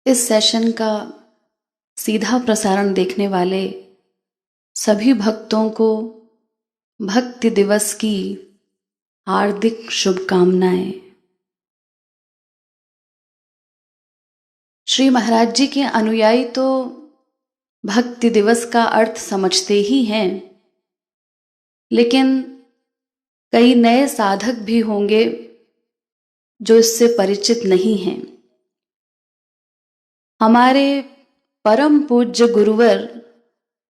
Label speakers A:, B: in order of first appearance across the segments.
A: इस सेशन का सीधा प्रसारण देखने वाले सभी भक्तों को भक्ति दिवस की हार्दिक शुभकामनाएं। श्री महाराज जी के अनुयायी तो भक्ति दिवस का अर्थ समझते ही हैं, लेकिन कई नए साधक भी होंगे जो इससे परिचित नहीं हैं। हमारे परम पूज्य गुरुवर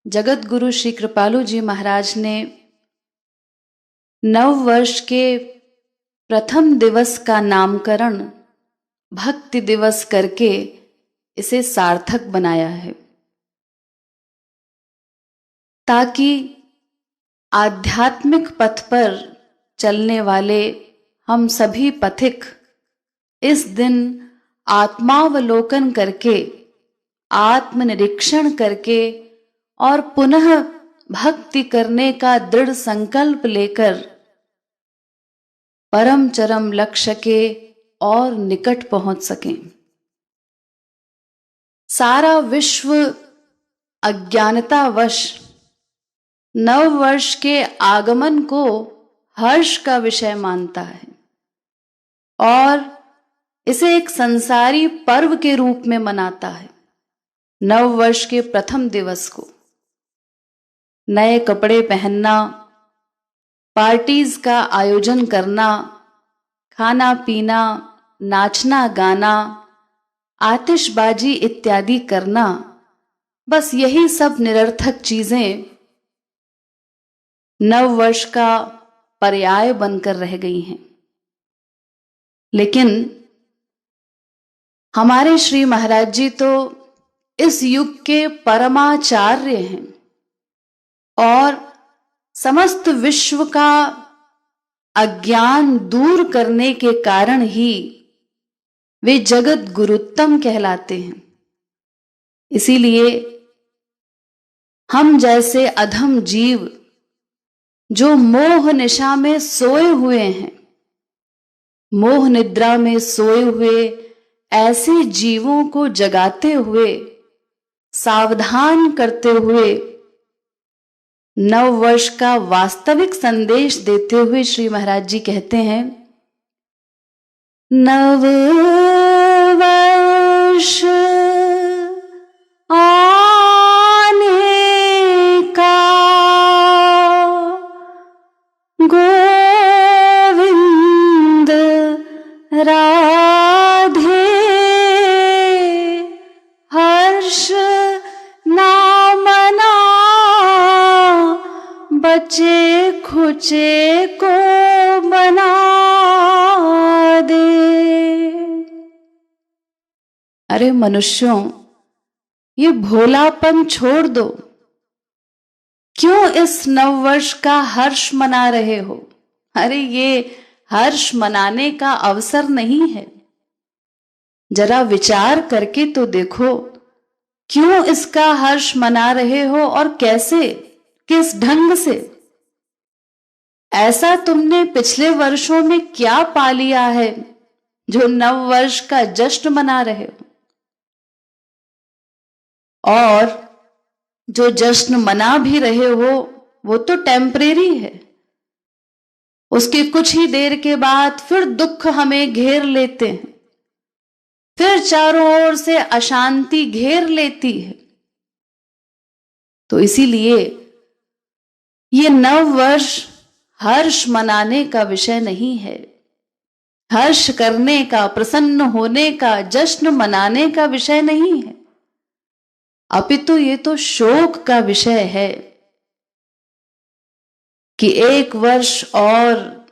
A: जगत गुरु श्री कृपालु जी महाराज ने नव वर्ष के प्रथम दिवस का नामकरण भक्ति दिवस करके इसे सार्थक बनाया है, ताकि आध्यात्मिक पथ पर चलने वाले हम सभी पथिक इस दिन आत्मावलोकन करके, आत्मनिरीक्षण करके और पुनः भक्ति करने का दृढ़ संकल्प लेकर परम चरम लक्ष्य के और निकट पहुंच सकें। सारा विश्व अज्ञानतावश नव वर्ष के आगमन को हर्ष का विषय मानता है और इसे एक संसारी पर्व के रूप में मनाता है। नव वर्ष के प्रथम दिवस को नए कपड़े पहनना, पार्टीज का आयोजन करना, खाना पीना, नाचना गाना, आतिशबाजी इत्यादि करना, बस यही सब निरर्थक चीजें नव वर्ष का पर्याय बनकर रह गई हैं। लेकिन हमारे श्री महाराज जी तो इस युग के परमाचार्य हैं और समस्त विश्व का अज्ञान दूर करने के कारण ही वे जगत गुरुत्तम कहलाते हैं। इसीलिए हम जैसे अधम जीव जो मोह निशा में सोए हुए हैं, मोह निद्रा में सोए हुए ऐसे जीवों को जगाते हुए, सावधान करते हुए, नव वर्ष का वास्तविक संदेश देते हुए श्री महाराज जी कहते हैं, नव वर्ष आने का गोविंद राधे हर्ष ना मना, बचे खुचे को बना दे। अरे मनुष्यों, ये भोलापन छोड़ दो। क्यों इस नववर्ष का हर्ष मना रहे हो? अरे ये हर्ष मनाने का अवसर नहीं है। जरा विचार करके तो देखो, क्यों इसका हर्ष मना रहे हो और कैसे, किस ढंग से? ऐसा तुमने पिछले वर्षों में क्या पा लिया है जो नव वर्ष का जश्न मना रहे हो? और जो जश्न मना भी रहे हो वो तो टेम्परेरी है। उसके कुछ ही देर के बाद फिर दुख हमें घेर लेते हैं, फिर चारों ओर से अशांति घेर लेती है। तो इसीलिए ये नव वर्ष हर्ष मनाने का विषय नहीं है, हर्ष करने का, प्रसन्न होने का, जश्न मनाने का विषय नहीं है, अपितु ये तो शोक का विषय है कि एक वर्ष और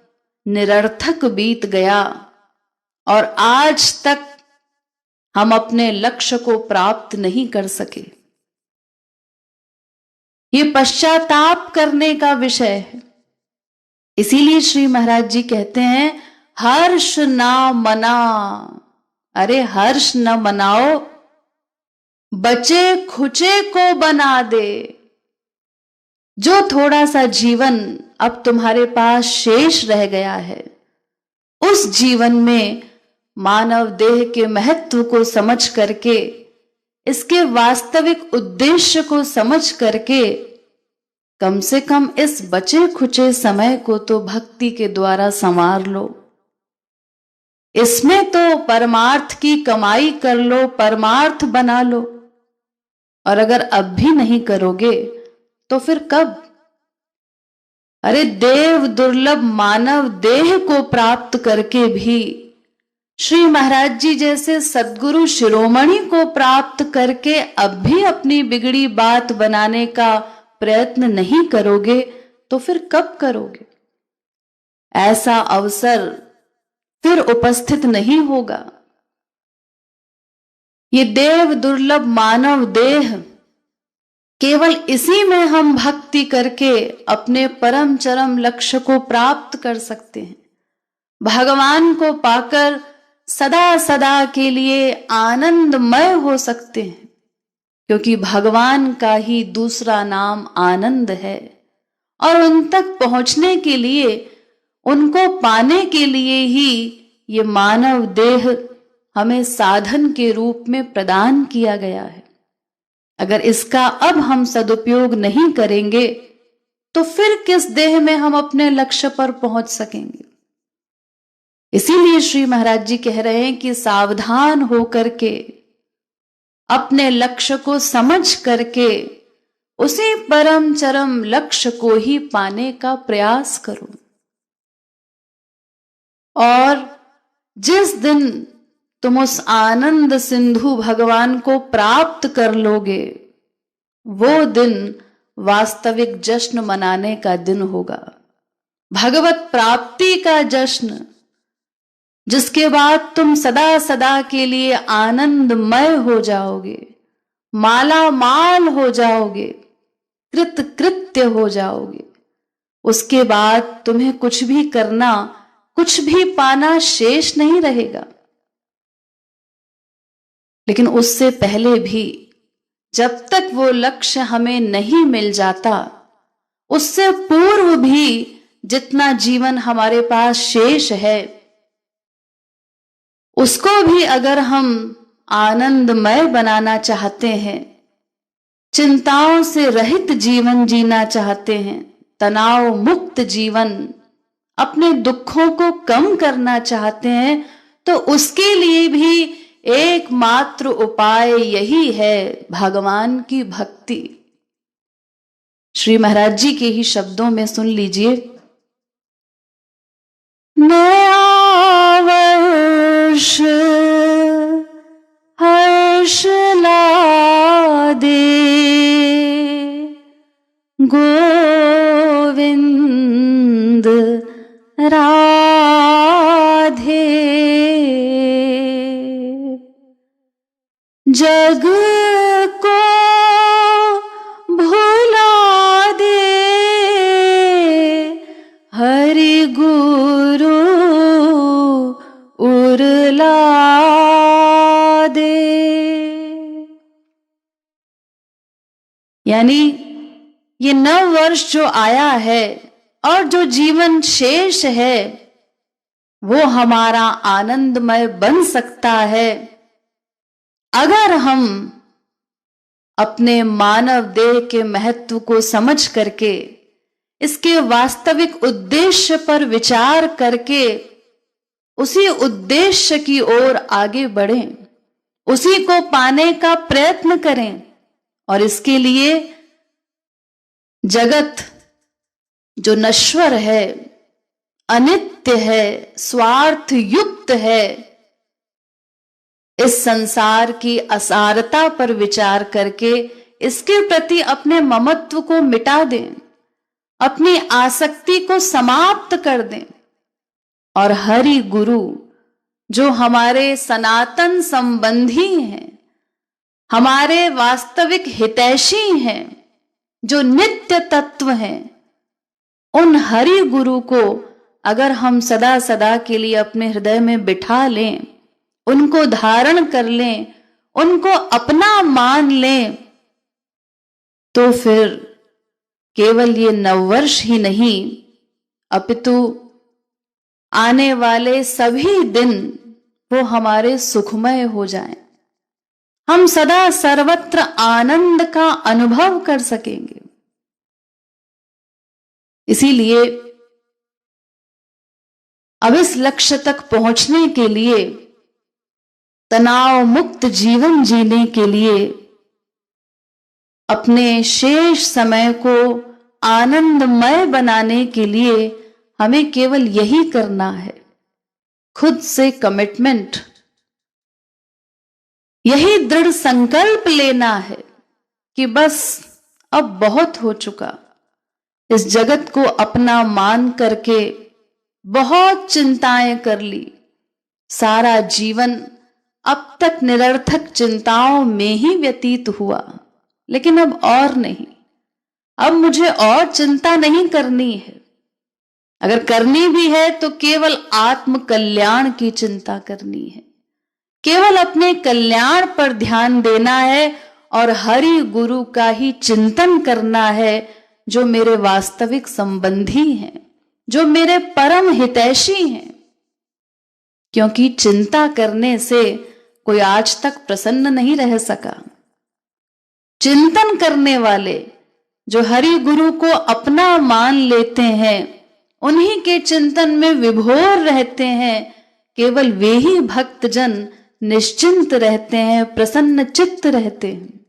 A: निरर्थक बीत गया और आज तक हम अपने लक्ष्य को प्राप्त नहीं कर सके। ये पश्चाताप करने का विषय है। इसीलिए श्री महाराज जी कहते हैं, हर्ष ना मना। अरे हर्ष न मनाओ, बचे खुचे को बना दे। जो थोड़ा सा जीवन अब तुम्हारे पास शेष रह गया है, उस जीवन में मानव देह के महत्व को समझ करके, इसके वास्तविक उद्देश्य को समझ करके कम से कम इस बचे खुचे समय को तो भक्ति के द्वारा संवार लो। इसमें तो परमार्थ की कमाई कर लो, परमार्थ बना लो। और अगर अब भी नहीं करोगे तो फिर कब? अरे देव दुर्लभ मानव देह को प्राप्त करके भी, श्री महाराज जी जैसे सद्गुरु शिरोमणि को प्राप्त करके अब भी अपनी बिगड़ी बात बनाने का प्रयत्न नहीं करोगे तो फिर कब करोगे? ऐसा अवसर फिर उपस्थित नहीं होगा। ये देव दुर्लभ मानव देह, केवल इसी में हम भक्ति करके अपने परम चरम लक्ष्य को प्राप्त कर सकते हैं। भगवान को पाकर सदा सदा के लिए आनंदमय हो सकते हैं, क्योंकि भगवान का ही दूसरा नाम आनंद है। और उन तक पहुंचने के लिए, उनको पाने के लिए ही ये मानव देह हमें साधन के रूप में प्रदान किया गया है। अगर इसका अब हम सदुपयोग नहीं करेंगे तो फिर किस देह में हम अपने लक्ष्य पर पहुंच सकेंगे? इसीलिए श्री महाराज जी कह रहे हैं कि सावधान होकर के, अपने लक्ष्य को समझ करके उसी परम चरम लक्ष्य को ही पाने का प्रयास करो। और जिस दिन तुम उस आनंद सिंधु भगवान को प्राप्त कर लोगे, वो दिन वास्तविक जश्न मनाने का दिन होगा, भगवत प्राप्ति का जश्न, जिसके बाद तुम सदा सदा के लिए आनंदमय हो जाओगे, माला माल हो जाओगे, कृत कृत्य हो जाओगे। उसके बाद तुम्हें कुछ भी करना, कुछ भी पाना शेष नहीं रहेगा। लेकिन उससे पहले भी, जब तक वो लक्ष्य हमें नहीं मिल जाता, उससे पूर्व भी जितना जीवन हमारे पास शेष है, उसको भी अगर हम आनंदमय बनाना चाहते हैं, चिंताओं से रहित जीवन जीना चाहते हैं, तनाव मुक्त जीवन, अपने दुखों को कम करना चाहते हैं, तो उसके लिए भी एकमात्र उपाय यही है, भगवान की भक्ति। श्री महाराज जी के ही शब्दों में सुन लीजिए। नया वर्ष हर्ष लादे, गोविंद राधे, जग को भुला दे, हरि गुरु उरला दे। यानी ये नव वर्ष जो आया है और जो जीवन शेष है, वो हमारा आनंदमय बन सकता है अगर हम अपने मानव देह के महत्व को समझ करके, इसके वास्तविक उद्देश्य पर विचार करके उसी उद्देश्य की ओर आगे बढ़ें, उसी को पाने का प्रयत्न करें। और इसके लिए जगत जो नश्वर है, अनित्य है, स्वार्थ युक्त है, इस संसार की असारता पर विचार करके इसके प्रति अपने ममत्व को मिटा दें, अपनी आसक्ति को समाप्त कर दें। और हरि गुरु जो हमारे सनातन संबंधी हैं, हमारे वास्तविक हितैषी हैं, जो नित्य तत्व हैं, उन हरि गुरु को अगर हम सदा सदा के लिए अपने हृदय में बिठा लें, उनको धारण कर लें, उनको अपना मान लें, तो फिर केवल ये नववर्ष ही नहीं, अपितु आने वाले सभी दिन वो हमारे सुखमय हो जाएं, हम सदा सर्वत्र आनंद का अनुभव कर सकेंगे। इसीलिए अब इस लक्ष्य तक पहुंचने के लिए, तनाव मुक्त जीवन जीने के लिए, अपने शेष समय को आनंदमय बनाने के लिए हमें केवल यही करना है, खुद से कमिटमेंट, यही दृढ़ संकल्प लेना है कि बस अब बहुत हो चुका, इस जगत को अपना मान करके बहुत चिंताएं कर ली, सारा जीवन अब तक निरर्थक चिंताओं में ही व्यतीत हुआ, लेकिन अब और नहीं, अब मुझे और चिंता नहीं करनी है। अगर करनी भी है तो केवल आत्म कल्याण की चिंता करनी है, केवल अपने कल्याण पर ध्यान देना है और हरि गुरु का ही चिंतन करना है, जो मेरे वास्तविक संबंधी हैं, जो मेरे परम हितैषी हैं। क्योंकि चिंता करने से कोई आज तक प्रसन्न नहीं रह सका। चिंतन करने वाले जो हरि गुरु को अपना मान लेते हैं, उन्हीं के चिंतन में विभोर रहते हैं, केवल वे ही भक्तजन निश्चिंत रहते हैं, प्रसन्न चित्त रहते हैं।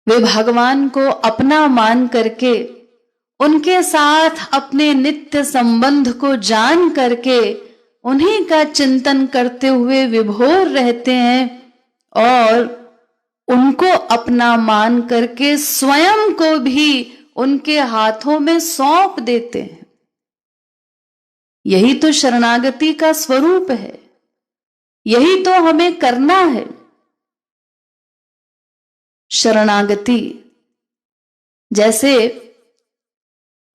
A: वे भगवान को अपना मान करके, उनके साथ अपने नित्य संबंध को जान करके, उन्हीं का चिंतन करते हुए विभोर रहते हैं और उनको अपना मान करके स्वयं को भी उनके हाथों में सौंप देते हैं। यही तो शरणागति का स्वरूप है, यही तो हमें करना है। शरणागति जैसे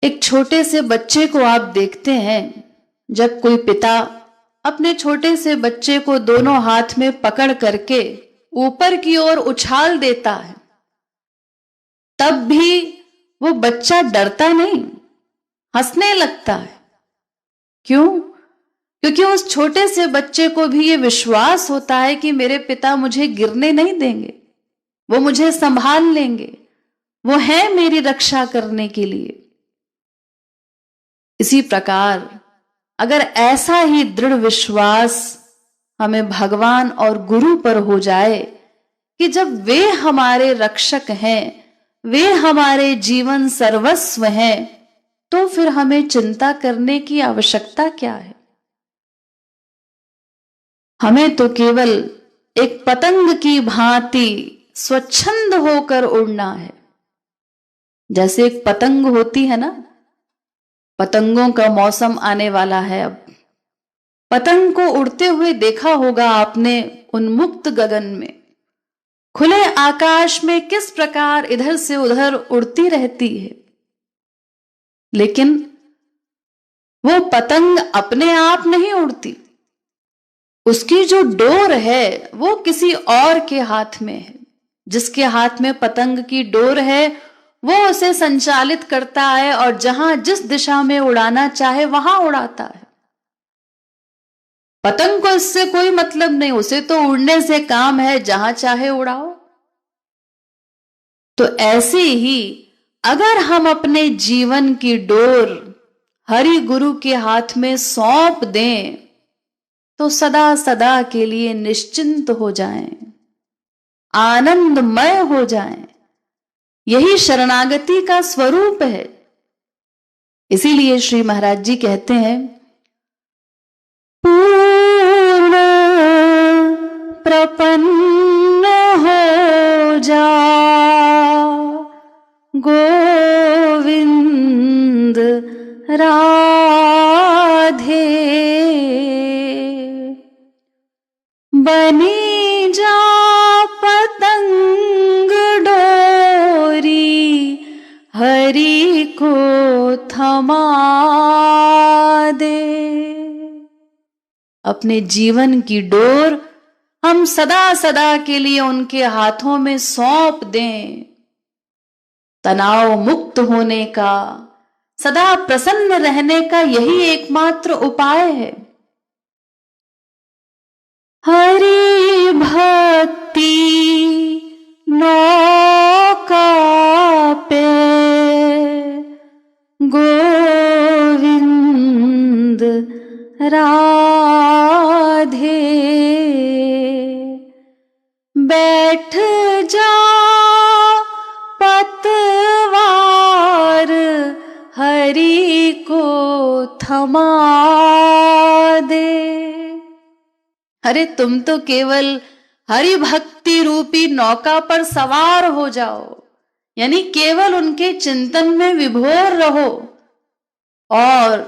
A: एक छोटे से बच्चे को आप देखते हैं, जब कोई पिता अपने छोटे से बच्चे को दोनों हाथ में पकड़ करके ऊपर की ओर उछाल देता है, तब भी वो बच्चा डरता नहीं, हंसने लगता है। क्यों? क्योंकि उस छोटे से बच्चे को भी ये विश्वास होता है कि मेरे पिता मुझे गिरने नहीं देंगे, वो मुझे संभाल लेंगे, वो है मेरी रक्षा करने के लिए। इसी प्रकार अगर ऐसा ही दृढ़ विश्वास हमें भगवान और गुरु पर हो जाए कि जब वे हमारे रक्षक हैं, वे हमारे जीवन सर्वस्व हैं, तो फिर हमें चिंता करने की आवश्यकता क्या है? हमें तो केवल एक पतंग की भांति स्वच्छंद होकर उड़ना है। जैसे एक पतंग होती है ना, पतंगों का मौसम आने वाला है अब। पतंग को उड़ते हुए देखा होगा आपने उन्मुक्त गगन में, खुले आकाश में किस प्रकार इधर से उधर उड़ती रहती है। लेकिन वो पतंग अपने आप नहीं उड़ती, उसकी जो डोर है वो किसी और के हाथ में है। जिसके हाथ में पतंग की डोर है वो उसे संचालित करता है और जहां जिस दिशा में उड़ाना चाहे वहां उड़ाता है। पतंग को इससे कोई मतलब नहीं, उसे तो उड़ने से काम है, जहां चाहे उड़ाओ। तो ऐसे ही अगर हम अपने जीवन की डोर हरि गुरु के हाथ में सौंप दें तो सदा सदा के लिए निश्चिंत हो जाएं, आनंदमय हो जाएं। यही शरणागति का स्वरूप है। इसीलिए श्री महाराज जी कहते हैं, पूर्ण प्रपन्न हो जा गोविंद राधे, बनी जा पतंग डोरी हरि को थमा दे। अपने जीवन की डोर हम सदा सदा के लिए उनके हाथों में सौंप दें। तनाव मुक्त होने का, सदा प्रसन्न रहने का यही एकमात्र उपाय है। हरि भक्ति नौका पे गोविंद राधे, बैठ जा पतवार हरि को थमा दे। अरे तुम तो केवल हरि भक्ति रूपी नौका पर सवार हो जाओ, यानी केवल उनके चिंतन में विभोर रहो और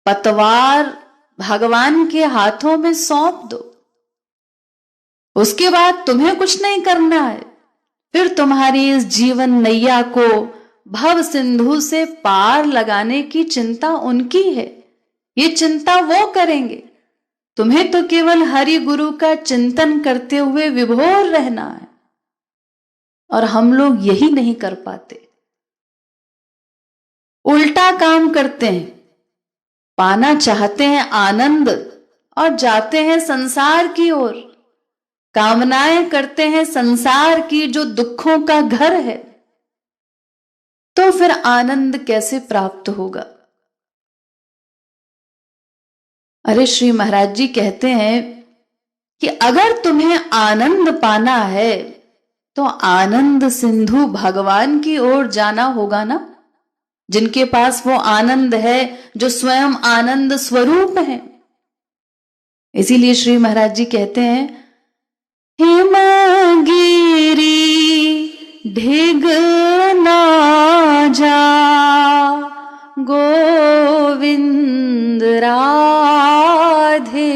A: पतवार भगवान के हाथों में सौंप दो। उसके बाद तुम्हें कुछ नहीं करना है, फिर तुम्हारी इस जीवन नैया को भव सिंधु से पार लगाने की चिंता उनकी है, ये चिंता वो करेंगे। तुम्हें तो केवल हरि गुरु का चिंतन करते हुए विभोर रहना है, और हम लोग यही नहीं कर पाते, उल्टा काम करते हैं। पाना चाहते हैं आनंद और जाते हैं संसार की ओर, कामनाएं करते हैं संसार की जो दुखों का घर है, तो फिर आनंद कैसे प्राप्त होगा। अरे श्री महाराज जी कहते हैं कि अगर तुम्हें आनंद पाना है तो आनंद सिंधु भगवान की ओर जाना होगा ना, जिनके पास वो आनंद है जो स्वयं आनंद स्वरूप है। इसीलिए श्री महाराज जी कहते हैं, हिमगिरी ढिग ना जा गोविंद राधे,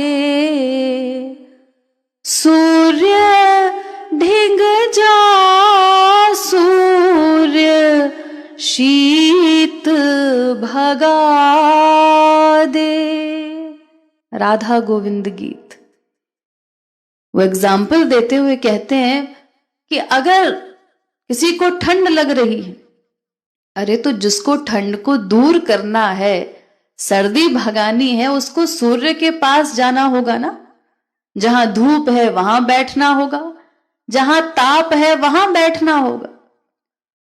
A: सूर्य ढिग जा सूर्य शीत भगा दे। राधा गोविंद गीत। वो एग्जाम्पल देते हुए कहते हैं कि अगर किसी को ठंड लग रही है, अरे तो जिसको ठंड को दूर करना है, सर्दी भगानी है, उसको सूर्य के पास जाना होगा ना। जहां धूप है वहां बैठना होगा, जहां ताप है वहां बैठना होगा।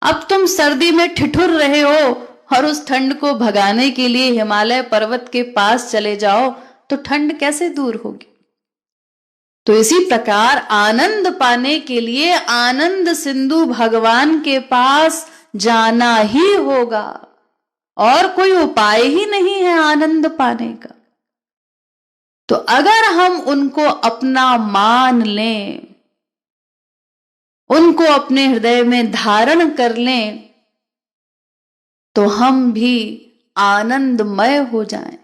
A: अब तुम सर्दी में ठिठुर रहे हो और उस ठंड को भगाने के लिए हिमालय पर्वत के पास चले जाओ तो ठंड कैसे दूर होगी। तो इसी प्रकार आनंद पाने के लिए आनंद सिंधु भगवान के पास जाना ही होगा, और कोई उपाय ही नहीं है आनंद पाने का। तो अगर हम उनको अपना मान लें, उनको अपने हृदय में धारण कर लें, तो हम भी आनंदमय हो जाएं,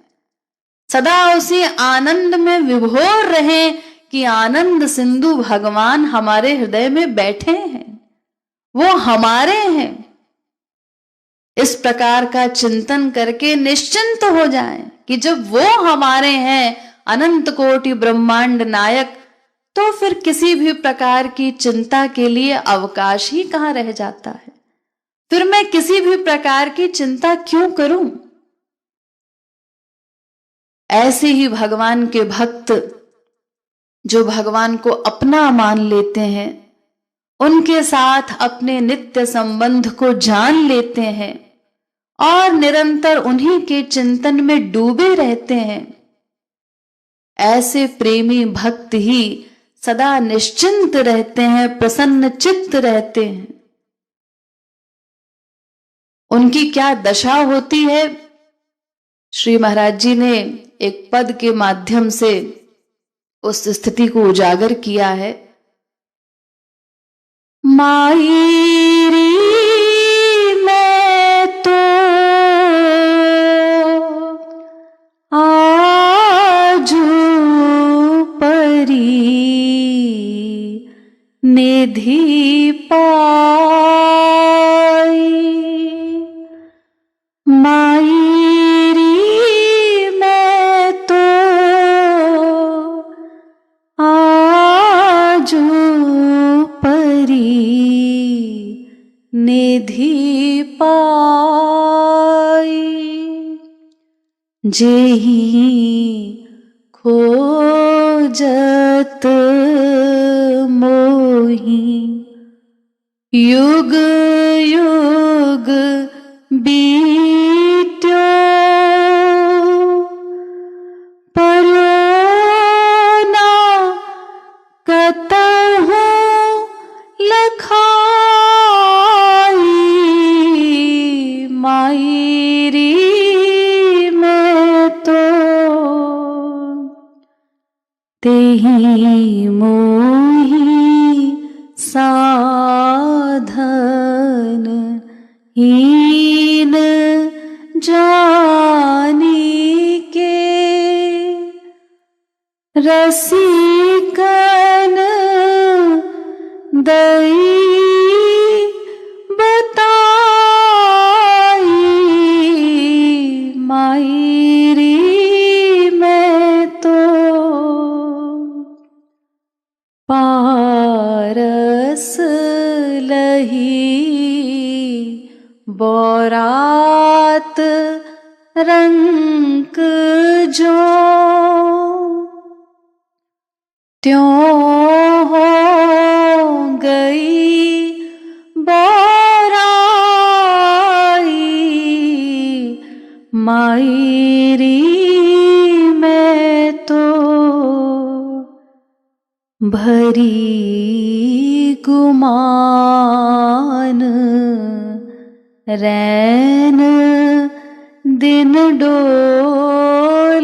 A: सदा उसी आनंद में विभोर रहें कि आनंद सिंधु भगवान हमारे हृदय में बैठे हैं, वो हमारे हैं। इस प्रकार का चिंतन करके निश्चिंत हो जाएं कि जब वो हमारे हैं, अनंत कोटि ब्रह्मांड नायक, तो फिर किसी भी प्रकार की चिंता के लिए अवकाश ही कहां रह जाता है। फिर मैं किसी भी प्रकार की चिंता क्यों करूं। ऐसे ही भगवान के भक्त जो भगवान को अपना मान लेते हैं, उनके साथ अपने नित्य संबंध को जान लेते हैं और निरंतर उन्हीं के चिंतन में डूबे रहते हैं, ऐसे प्रेमी भक्त ही सदा निश्चिंत रहते हैं, प्रसन्न चित्त रहते हैं। उनकी क्या दशा होती है, श्री महाराज जी ने एक पद के माध्यम से उस स्थिति को उजागर किया है। मायरी मैं तो आजू परी निधि पाई, मायरी मैं तो आजू परी निधि पाई, जेहि खोजहु खोजत मोही युग युग बीत्यो परोना कतहु लखाई मायरी में तो तेहि मोहि साधन हीन जानी के रसिकन दई बताई मायरी में तो पारस लही बोरात रंक जो त्यों हो गई बोराई मायरी में तो भरी गुमान रैन दिन डोलती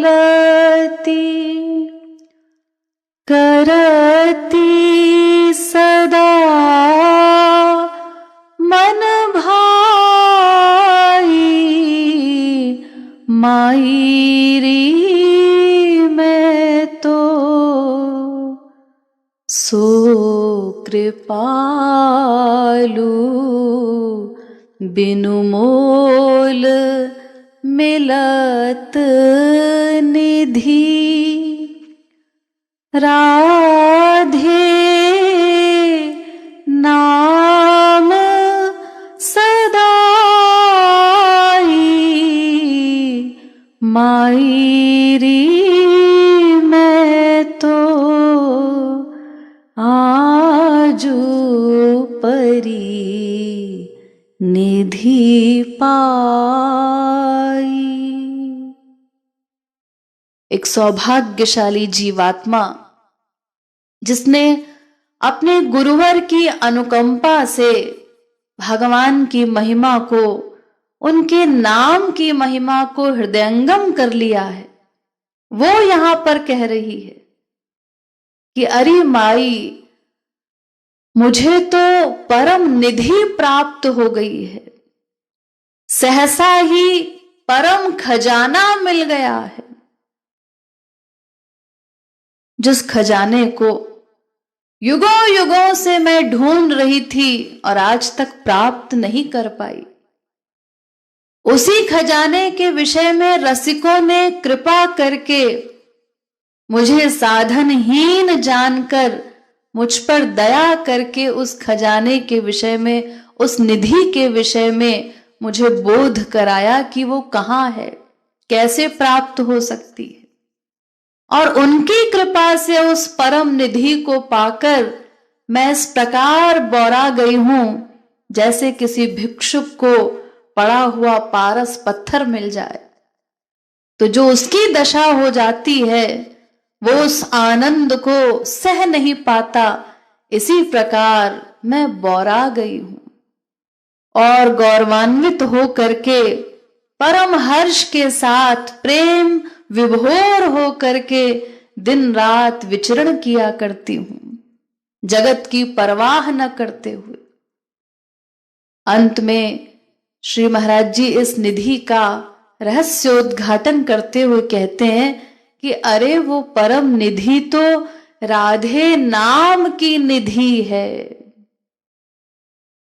A: करती सदा मन भाई मायरी में तो सो कृपालु बिनु मोल मिलत निधि राधे नाम सदाई मायरी में तो आजू परी निधि पाई। एक सौभाग्यशाली जीवात्मा जिसने अपने गुरुवर की अनुकंपा से भगवान की महिमा को, उनके नाम की महिमा को हृदयंगम कर लिया है, वो यहां पर कह रही है कि अरे माई, मुझे तो परम निधि प्राप्त हो गई है, सहसा ही परम खजाना मिल गया है, जिस खजाने को युगों युगों से मैं ढूंढ रही थी और आज तक प्राप्त नहीं कर पाई। उसी खजाने के विषय में रसिकों ने कृपा करके मुझे साधनहीन जानकर मुझ पर दया करके उस खजाने के विषय में, उस निधि के विषय में मुझे बोध कराया कि वो कहाँ है, कैसे प्राप्त हो सकती है। और उनकी कृपा से उस परम निधि को पाकर मैं इस प्रकार बौरा गई हूं जैसे किसी भिक्षुक को पड़ा हुआ पारस पत्थर मिल जाए तो जो उसकी दशा हो जाती है वो उस आनंद को सह नहीं पाता, इसी प्रकार मैं बौरा गई हूं। और गौरवान्वित हो करके परम हर्ष के साथ प्रेम विभोर हो करके दिन रात विचरण किया करती हूं, जगत की परवाह न करते हुए। अंत में श्री महाराज जी इस निधि का रहस्योद्घाटन करते हुए कहते हैं कि अरे वो परम निधि तो राधे नाम की निधि है,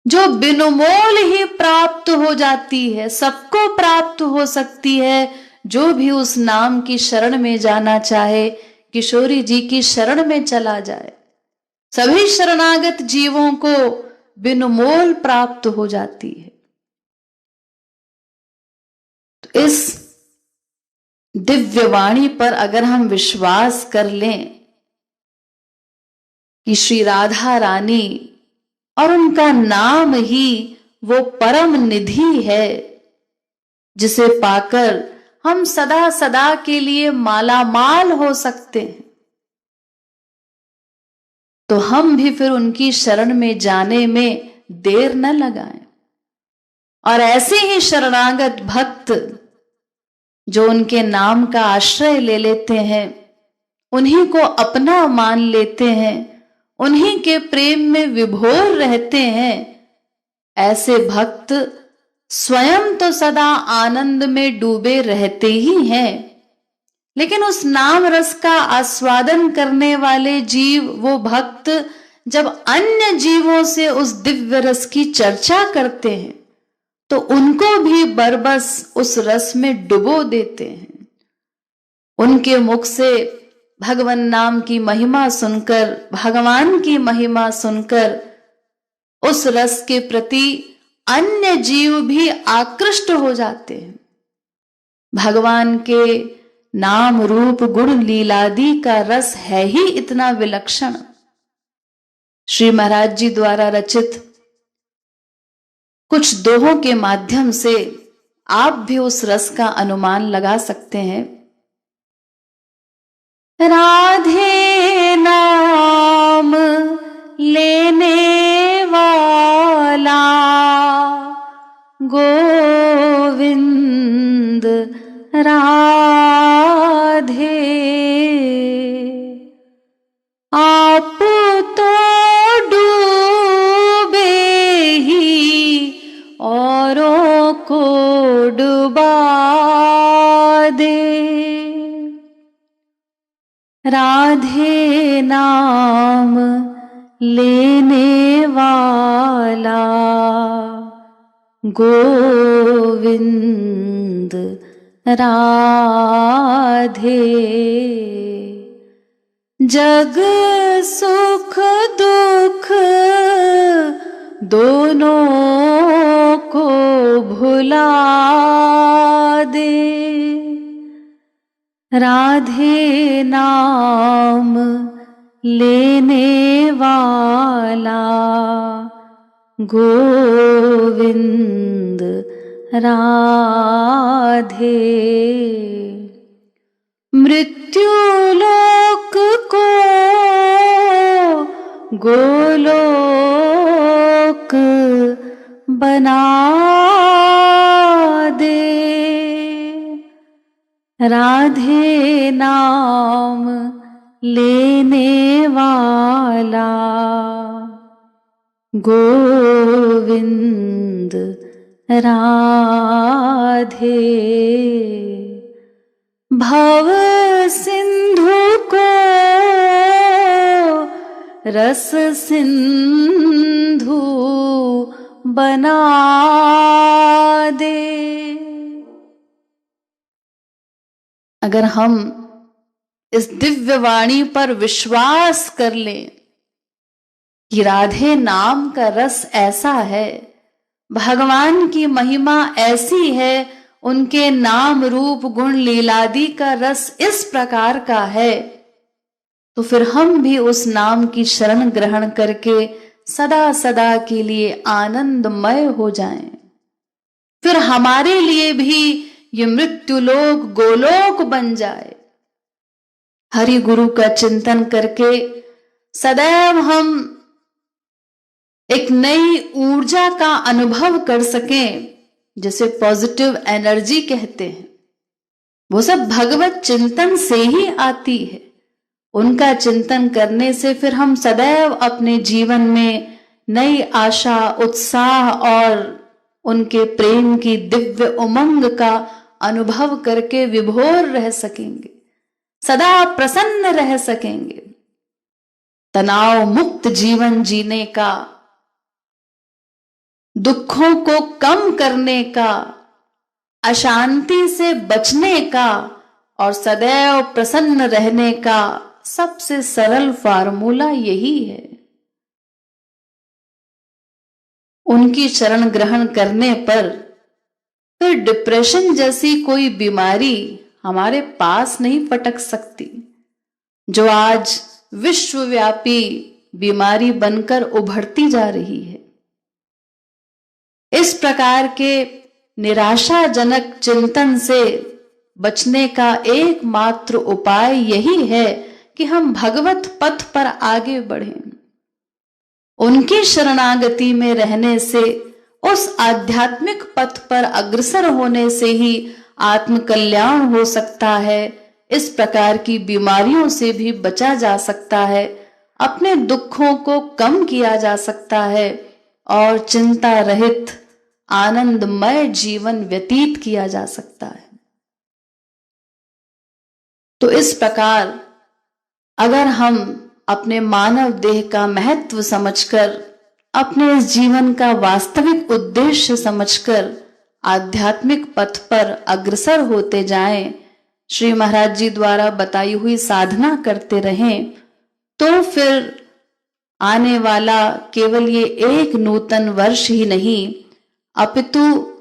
A: जो बिनु मोल ही प्राप्त हो जाती है, सबको प्राप्त हो सकती है, जो भी उस नाम की शरण में जाना चाहे, किशोरी जी की शरण में चला जाए, सभी शरणागत जीवों को बिनु मोल प्राप्त हो जाती है। तो इस दिव्य वाणी पर अगर हम विश्वास कर लें कि श्री राधा रानी और उनका नाम ही वो परम निधि है जिसे पाकर हम सदा सदा के लिए मालामाल हो सकते हैं। तो हम भी फिर उनकी शरण में जाने में देर न लगाएं और ऐसे ही शरणागत भक्त जो उनके नाम का आश्रय ले लेते हैं, उन्हीं को अपना मान लेते हैं, उन्हीं के प्रेम में विभोर रहते हैं, ऐसे भक्त स्वयं तो सदा आनंद में डूबे रहते ही हैं, लेकिन उस नाम रस का आस्वादन करने वाले जीव, वो भक्त, जब अन्य जीवों से उस दिव्य रस की चर्चा करते हैं तो उनको भी बरबस उस रस में डुबो देते हैं। उनके मुख से भगवान नाम की महिमा सुनकर, भगवान की महिमा सुनकर उस रस के प्रति अन्य जीव भी आकृष्ट हो जाते हैं। भगवान के नाम रूप गुण लीलादि का रस है ही इतना विलक्षण। श्री महाराज जी द्वारा रचित कुछ दोहों के माध्यम से आप भी उस रस का अनुमान लगा सकते हैं। राधे नाम लेने वाला गोविंद राधे, आप तो डूबे ही औरों को डुबा दे। राधे नाम लेने वाला गोविंद राधे, जग सुख दुख दोनों को भुला दे। राधे नाम लेने वाला गोविंद राधे, मृत्यु लोक को गोलोक बना दे। राधे नाम लेने वाला गोविंद राधे, भव सिंधु को रस सिंधु बना दे। अगर हम इस दिव्य वाणी पर विश्वास कर लें कि राधे नाम का रस ऐसा है, भगवान की महिमा ऐसी है, उनके नाम रूप गुण लीलादि का रस इस प्रकार का है, तो फिर हम भी उस नाम की शरण ग्रहण करके सदा सदा के लिए आनंदमय हो जाएं। फिर हमारे लिए भी ये मृत्यु लोक गोलोक बन जाए। हरि गुरु का चिंतन करके सदैव हम एक नई ऊर्जा का अनुभव कर सकें, जिसे पॉजिटिव एनर्जी कहते हैं। वो सब भगवत चिंतन से ही आती है। उनका चिंतन करने से फिर हम सदैव अपने जीवन में नई आशा, उत्साह और उनके प्रेम की दिव्य उमंग का अनुभव करके विभोर रह सकेंगे, सदा प्रसन्न रह सकेंगे। तनाव मुक्त जीवन जीने का, दुखों को कम करने का, अशांति से बचने का और सदैव प्रसन्न रहने का सबसे सरल फार्मूला यही है। उनकी शरण ग्रहण करने पर फिर डिप्रेशन जैसी कोई बीमारी हमारे पास नहीं पटक सकती, जो आज विश्वव्यापी बीमारी बनकर उभरती जा रही है। इस प्रकार के निराशाजनक चिंतन से बचने का एकमात्र उपाय यही है कि हम भगवत पथ पर आगे बढ़ें। उनकी शरणागति में रहने से, उस आध्यात्मिक पथ पर अग्रसर होने से ही आत्म कल्याण हो सकता है। इस प्रकार की बीमारियों से भी बचा जा सकता है, अपने दुखों को कम किया जा सकता है और चिंता रहित आनंदमय जीवन व्यतीत किया जा सकता है। तो इस प्रकार अगर हम अपने मानव देह का महत्व समझकर, अपने इस जीवन का वास्तविक उद्देश्य समझकर आध्यात्मिक पथ पर अग्रसर होते जाएं, श्री महाराज जी द्वारा बताई हुई साधना करते रहें, तो फिर आने वाला केवल ये एक नूतन वर्ष ही नहीं, अपितु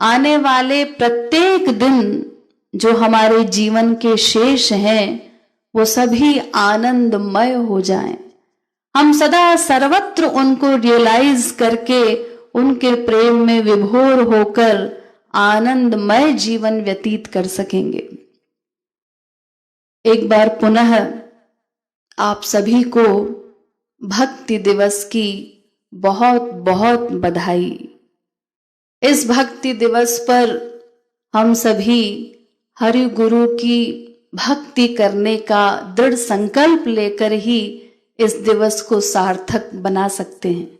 A: आने वाले प्रत्येक दिन जो हमारे जीवन के शेष हैं, वो सभी आनंदमय हो जाएं। हम सदा सर्वत्र उनको रियलाइज करके उनके प्रेम में विभोर होकर आनंदमय जीवन व्यतीत कर सकेंगे। एक बार पुनः आप सभी को भक्ति दिवस की बहुत बहुत बधाई। इस भक्ति दिवस पर हम सभी हरि गुरु की भक्ति करने का दृढ़ संकल्प लेकर ही इस दिवस को सार्थक बना सकते हैं।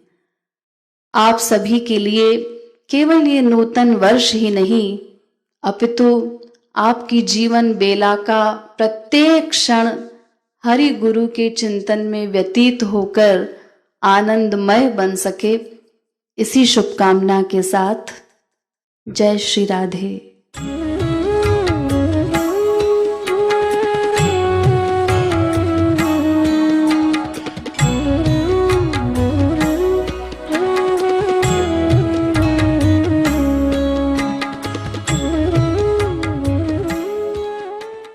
A: आप सभी के लिए केवल ये नूतन वर्ष ही नहीं, अपितु आपकी जीवन बेला का प्रत्येक क्षण हरि गुरु के चिंतन में व्यतीत होकर आनंदमय बन सके, इसी शुभकामना के साथ जय श्री राधे।